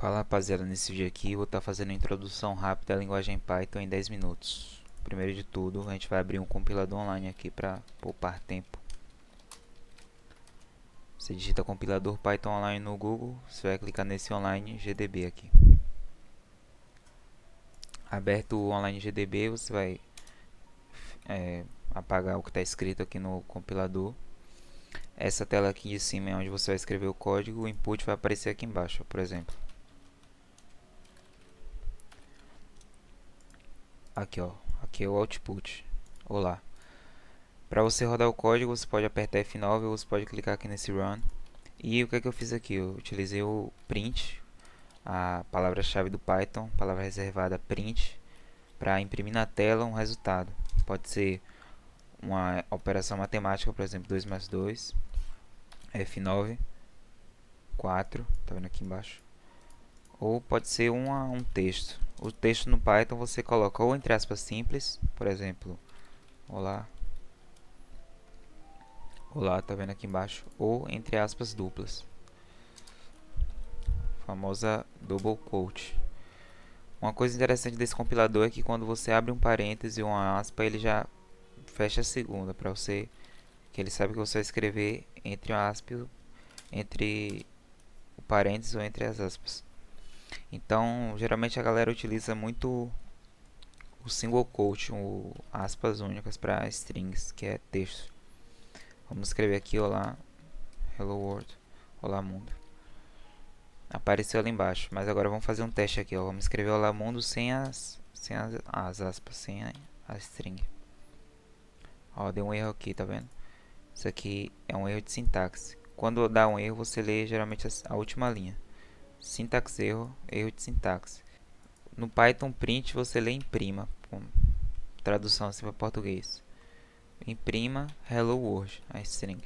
Fala rapaziada, nesse vídeo aqui eu vou estar fazendo a introdução rápida à linguagem Python em 10 minutos. Primeiro de tudo, a gente vai abrir um compilador online aqui para poupar tempo. Você digita compilador Python online no Google, você vai clicar nesse online GDB aqui. Aberto o online GDB, você vai apagar o que está escrito aqui no compilador. Essa tela aqui de cima é onde você vai escrever o código, o input vai aparecer aqui embaixo, por exemplo. Aqui ó, aqui é o output. Olá. Para você rodar o código, você pode apertar F9 ou você pode clicar aqui nesse Run. E o que é que eu fiz aqui? Eu utilizei o print, a palavra-chave do Python, palavra reservada print, para imprimir na tela um resultado. Pode ser uma operação matemática, por exemplo, 2 mais 2, F9, 4, tá vendo aqui embaixo? Ou pode ser um texto. O texto no Python você coloca ou entre aspas simples, por exemplo, olá, tá vendo aqui embaixo, ou entre aspas duplas, famosa double quote. Uma coisa interessante desse compilador é que quando você abre um parêntese ou uma aspa, ele já fecha a segunda, para você, que ele sabe que você vai escrever entre uma aspa, entre o parênteses ou entre as aspas. Então, geralmente a galera utiliza muito o single quote, ou aspas únicas para strings, que é texto. Vamos escrever aqui olá, hello world, olá mundo. Apareceu ali embaixo, mas agora vamos fazer um teste aqui, ó. Vamos escrever olá mundo sem as aspas, sem a string. Ó, deu um erro aqui, tá vendo? Isso aqui é um erro de sintaxe. Quando dá um erro, você lê geralmente a última linha. Sintaxe erro, erro de sintaxe. No Python print você lê imprima, com tradução assim para português. Imprima hello world, a string.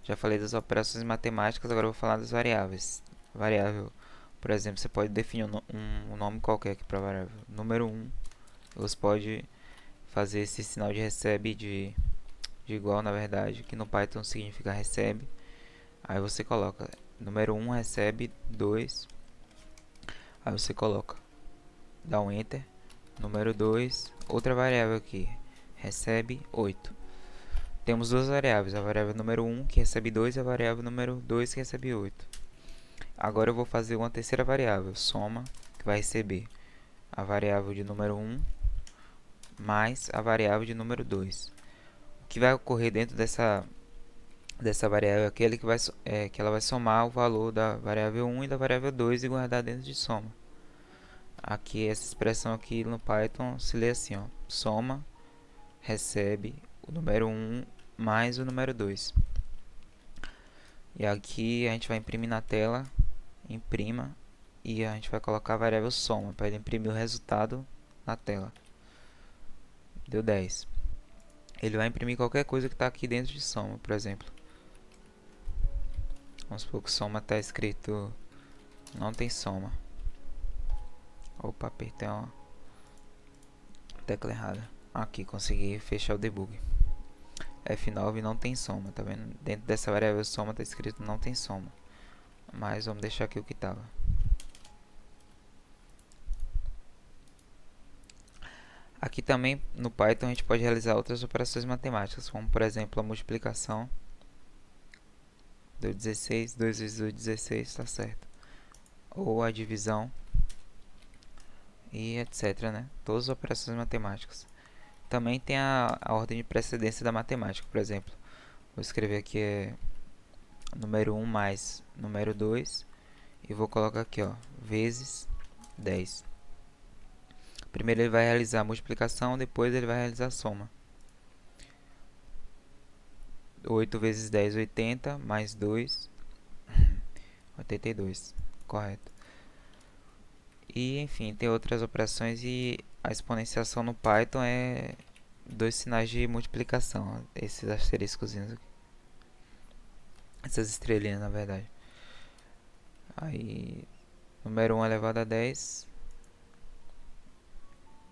Já falei das operações matemáticas, agora eu vou falar das variáveis. Variável, por exemplo, você pode definir um nome qualquer aqui para variável. Número 1, você pode fazer esse sinal de recebe de igual, na verdade, que no Python significa recebe. Aí você coloca número 1 recebe 2. Aí você coloca, dá um enter. Número 2, outra variável aqui, recebe 8. Temos duas variáveis, a variável número 1 que recebe 2 e a variável número 2 que recebe 8. Agora eu vou fazer uma terceira variável, soma, que vai receber a variável de número 1 mais a variável de número 2. O que vai ocorrer dentro dessa variável é aquele que ela vai somar o valor da variável 1 e da variável 2 e guardar dentro de soma. Aqui, essa expressão aqui no Python se lê assim, ó, soma, recebe o número 1 mais o número 2. E aqui a gente vai imprimir na tela, imprima, e a gente vai colocar a variável soma, para ele imprimir o resultado na tela. Deu 10. Ele vai imprimir qualquer coisa que está aqui dentro de soma, por exemplo. Vamos supor que soma está escrito, não tem soma. Opa, apertei uma tecla errada. Aqui, consegui fechar o debug. F9 não tem soma, tá vendo? Dentro dessa variável soma está escrito não tem soma. Mas vamos deixar aqui o que estava. Aqui também no Python a gente pode realizar outras operações matemáticas, como por exemplo a multiplicação. Deu 16, 2 vezes 2, 16, está certo. Ou a divisão. E etc, né? Todas as operações matemáticas. Também tem a ordem de precedência da matemática, por exemplo. Vou escrever aqui número 1 mais número 2 e vou colocar aqui, ó, vezes 10. Primeiro ele vai realizar a multiplicação, depois ele vai realizar a soma. 8 vezes 10, 80, mais 2, 82, correto. E enfim, tem outras operações e a exponenciação no Python é dois sinais de multiplicação, esses asteriscos aqui. Essas estrelinhas, na verdade. Aí, número 1 elevado a 10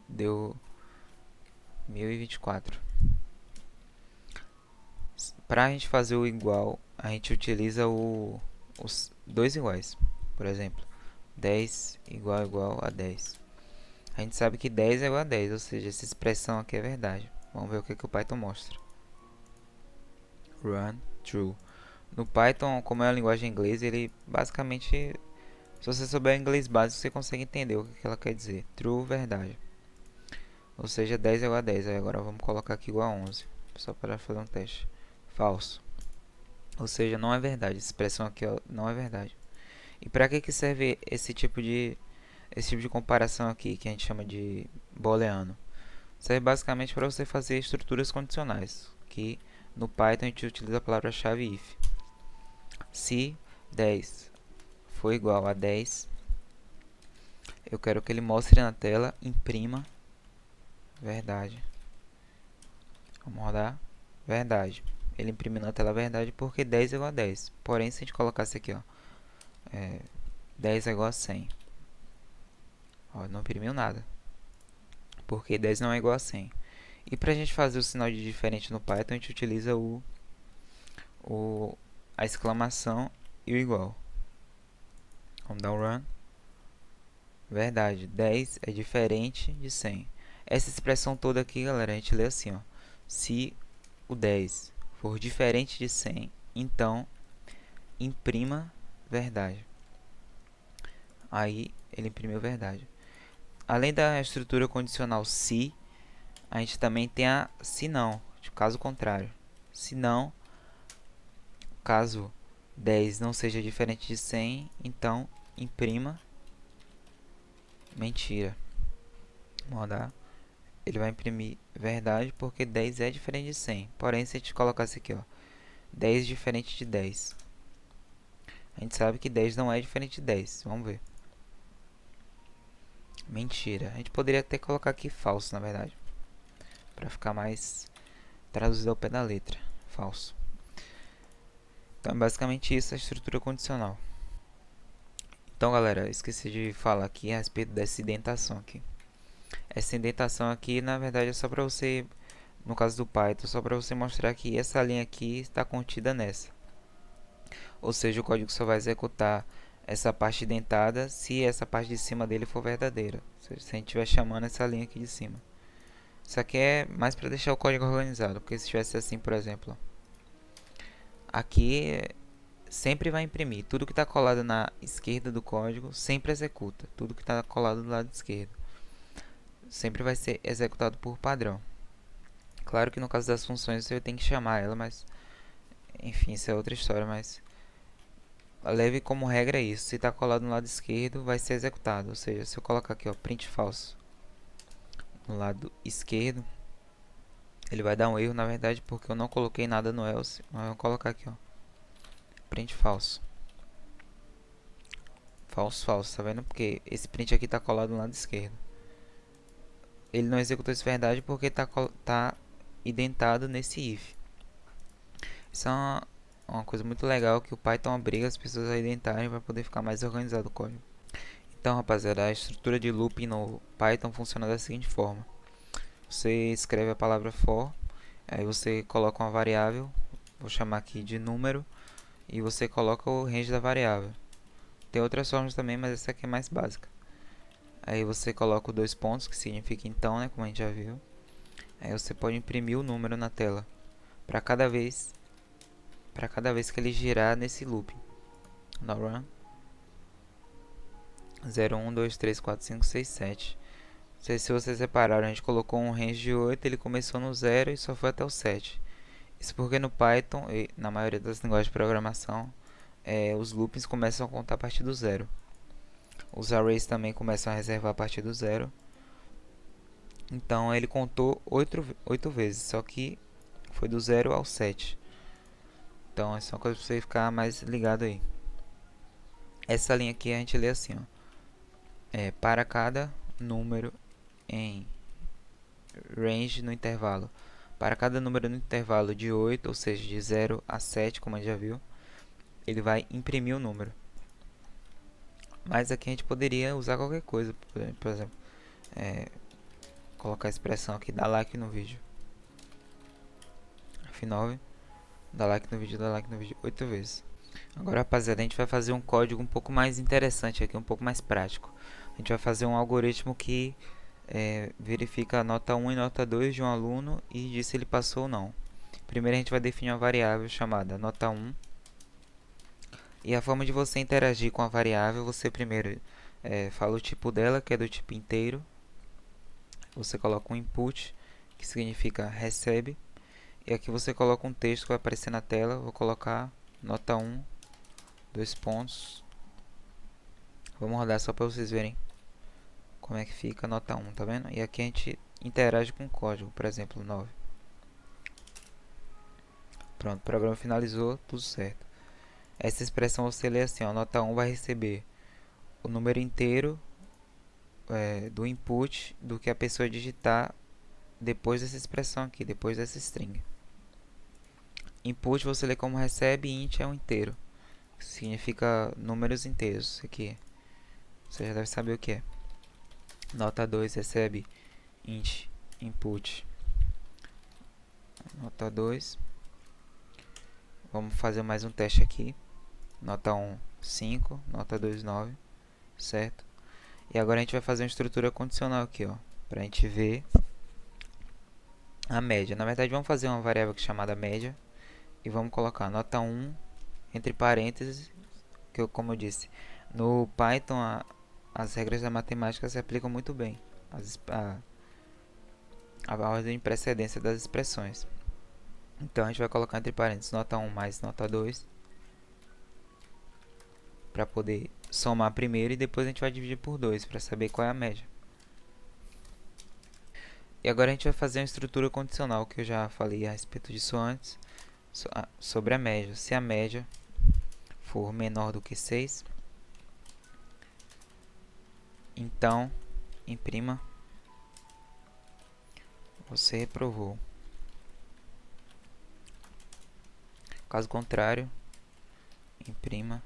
deu 1024. Para a gente fazer o igual, a gente utiliza os dois iguais. Por exemplo, 10 igual a 10. A gente sabe que 10 é igual a 10, ou seja, essa expressão aqui é verdade. Vamos ver o que o Python mostra. Run true. No Python, como é uma linguagem inglesa, ele basicamente, se você souber inglês básico, você consegue entender o que ela quer dizer. True, verdade. Ou seja, 10 é igual a 10. Aí agora vamos colocar aqui igual a 11, só para fazer um teste. Falso. Ou seja, não é verdade. Essa expressão aqui ó, não é verdade. E para que serve esse tipo de comparação aqui, que a gente chama de booleano? Serve basicamente para você fazer estruturas condicionais, que no Python a gente utiliza a palavra-chave if. Se 10 for igual a 10, eu quero que ele mostre na tela, imprima verdade. Vamos rodar. Verdade. Ele imprime na tela verdade porque 10 é igual a 10. Porém, se a gente colocasse aqui, ó, 10 é igual a 100. Ó, não imprimiu nada. Porque 10 não é igual a 100. E para a gente fazer o sinal de diferente no Python, a gente utiliza a exclamação e o igual. Vamos dar um run. Verdade, 10 é diferente de 100. Essa expressão toda aqui, galera, a gente lê assim, ó. Se o 10 for diferente de 100, então imprima verdade. Aí ele imprimiu verdade. Além da estrutura condicional se, a gente também tem a se não, de caso contrário. Se não, caso 10 não seja diferente de 100, então imprima mentira. Vamos rodar. Ele vai imprimir verdade porque 10 é diferente de 100. Porém, se a gente colocasse aqui, ó, 10 diferente de 10, a gente sabe que 10 não é diferente de 10. Vamos ver. Mentira. A gente poderia até colocar aqui falso, na verdade, para ficar mais traduzido ao pé da letra. Falso. Então, é basicamente isso a estrutura condicional. Então, galera, esqueci de falar aqui a respeito dessa indentação aqui. Essa indentação aqui, na verdade, é só para você, no caso do Python, só para você mostrar que essa linha aqui está contida nessa. Ou seja, o código só vai executar essa parte indentada se essa parte de cima dele for verdadeira. Ou seja, se a gente estiver chamando essa linha aqui de cima. Isso aqui é mais para deixar o código organizado, porque se tivesse assim, por exemplo, aqui sempre vai imprimir. Tudo que está colado na esquerda do código sempre executa. Tudo que está colado do lado esquerdo sempre vai ser executado por padrão. Claro que no caso das funções você tem que chamar ela, mas enfim, isso é outra história, mas leve como regra isso. Se está colado no lado esquerdo, vai ser executado. Ou seja, se eu colocar aqui, ó, print falso no lado esquerdo, ele vai dar um erro, na verdade, porque eu não coloquei nada no else. Mas eu vou colocar aqui, ó, print falso. Falso, falso, tá vendo? Porque esse print aqui está colado no lado esquerdo. Ele não executou essa verdade porque tá identado nesse if. Isso é uma coisa muito legal que o Python obriga as pessoas a identarem para poder ficar mais organizado o código. Então, rapaziada, a estrutura de looping no Python funciona da seguinte forma. Você escreve a palavra for, aí você coloca uma variável, vou chamar aqui de número, e você coloca o range da variável. Tem outras formas também, mas essa aqui é mais básica. Aí você coloca os dois pontos, que significa então, né, como a gente já viu. Aí você pode imprimir o número na tela para cada vez que ele girar nesse looping. No run 0, 1, 2, 3, 4, 5, 6, 7. Não sei se vocês repararam, a gente colocou um range de 8, ele começou no 0 e só foi até o 7. Isso porque no Python e na maioria das linguagens de programação, os loopings começam a contar a partir do 0. Os arrays também começam a reservar a partir do 0. Então ele contou 8 vezes, só que foi do 0 ao 7. Então essa é uma coisa para você ficar mais ligado aí. Essa linha aqui a gente lê assim, ó. Para cada número em range no intervalo. Para cada número no intervalo de 8, ou seja, de 0 a 7, como a gente já viu, ele vai imprimir o número. Mas aqui a gente poderia usar qualquer coisa, por exemplo, colocar a expressão aqui, dá like no vídeo. F9, dá like no vídeo, 8 vezes. Agora, rapaziada, a gente vai fazer um código um pouco mais interessante aqui, um pouco mais prático. A gente vai fazer um algoritmo que verifica a nota 1 e nota 2 de um aluno e diz se ele passou ou não. Primeiro a gente vai definir uma variável chamada nota 1. E a forma de você interagir com a variável, você primeiro fala o tipo dela, que é do tipo inteiro. Você coloca um input, que significa recebe. E aqui você coloca um texto que vai aparecer na tela. Vou colocar nota 1, dois pontos. Vamos rodar só para vocês verem como é que fica a nota 1, tá vendo? E aqui a gente interage com o código, por exemplo, 9. Pronto, o programa finalizou, tudo certo. Essa expressão você lê assim, ó, nota 1 vai receber o número inteiro do input do que a pessoa digitar depois dessa expressão aqui, depois dessa string. Input você lê como recebe, int é um inteiro, que significa números inteiros. Isso aqui você já deve saber o que é. Nota 2 recebe int input nota 2. Vamos fazer mais um teste aqui. Nota 1, 5. Nota 2, 9. Certo? E agora a gente vai fazer uma estrutura condicional aqui, ó, pra gente ver a média. Na verdade, vamos fazer uma variável aqui chamada média. E vamos colocar nota 1 entre parênteses. Que como eu disse, no Python as regras da matemática se aplicam muito bem. A ordem de precedência das expressões. Então a gente vai colocar entre parênteses nota 1 mais nota 2 para poder somar primeiro e depois a gente vai dividir por 2 para saber qual é a média. E agora a gente vai fazer uma estrutura condicional que eu já falei a respeito disso antes, sobre a média. Se a média for menor do que 6, então imprima você reprovou. Caso contrário, imprima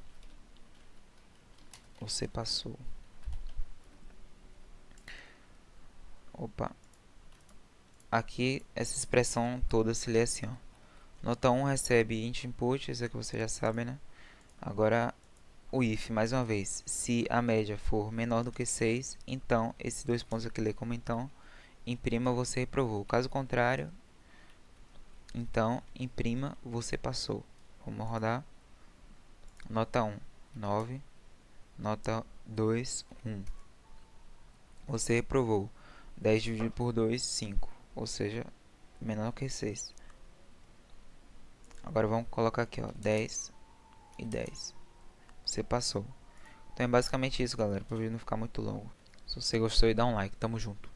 você passou. Opa. Aqui essa expressão toda se lê assim, ó. Nota 1 recebe int input, isso aqui você já sabe, né? Agora o if, mais uma vez, se a média for menor do que 6, então esses dois pontos aqui lê como então, imprima você reprovou. Caso contrário, então imprima você passou. Vamos rodar. Nota 1, 9. Nota 2, 1. Você reprovou. 10 dividido por 2, 5. Ou seja, menor que 6. Agora vamos colocar aqui, ó, 10 e 10. Você passou. Então é basicamente isso, galera, para o vídeo não ficar muito longo. Se você gostou, dá um like. Tamo junto.